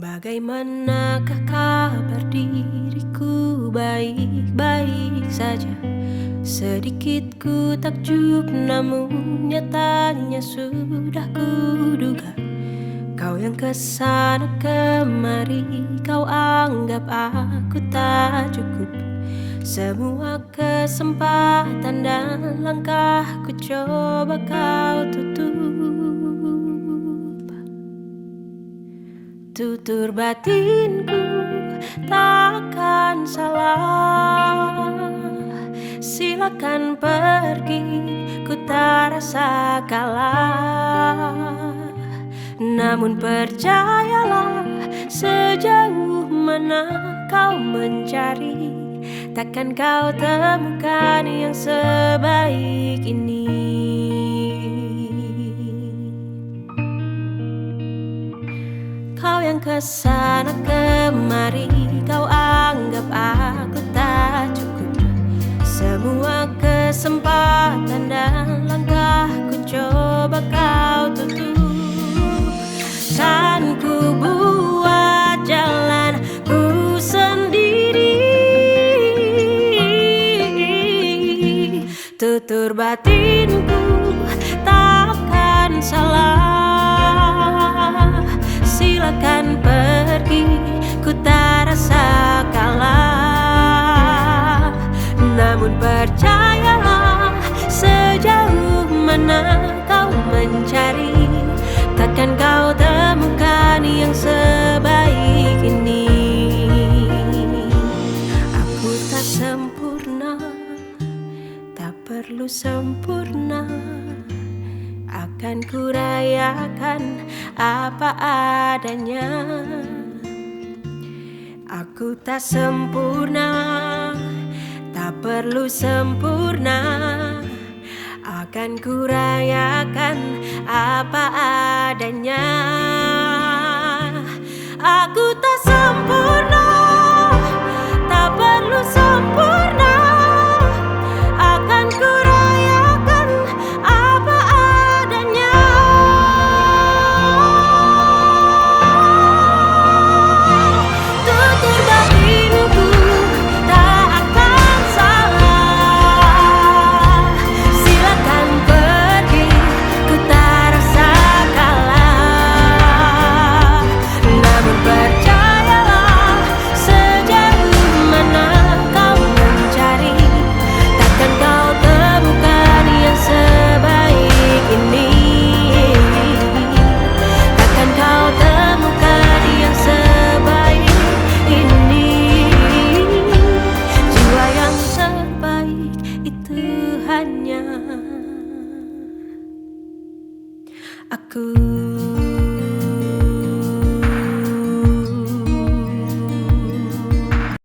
Bagaimanakah kabar diriku? Baik-baik saja. Sedikit ku takjub, namun nyatanya sudah kuduga. Kau yang kesana kemari, kau anggap aku tak cukup. Semua kesempatan dan langkahku coba kau tutup. Tutur batinku takkan salah. Silakan pergi, ku tak rasa kalah. Namun percayalah, sejauh mana kau mencari, takkan kau temukan yang sebaik ini. Kau yang kesana kemari, kau anggap aku tak cukup. Semua kesempatan dan langkahku coba kau tutup. Kan ku buat jalanku sendiri. Tutur batinku takkan salah. Silakan pergi, ku tak rasa kalah. Namun percayalah, sejauh mana kau mencari, takkan kau temukan yang sebaik ini. Aku tak sempurna, tak perlu sempurna. Akan kurayakan apa adanya. Aku tak sempurna, tak perlu sempurna. Akan kurayakan apa adanya. Aku tak sempurna, tak perlu sempurna. Akan kurayakan apa adanya. Tutur batinku tak akan salah. Silakan pergi, ku tak rasa kalah. Namun percayalah, sejauh mana kau mencari, takkan kau temukan yang sebaik ini. Takkan kau temukan yang sebaik ini. Jiwa yang terbaik itu hanya aku.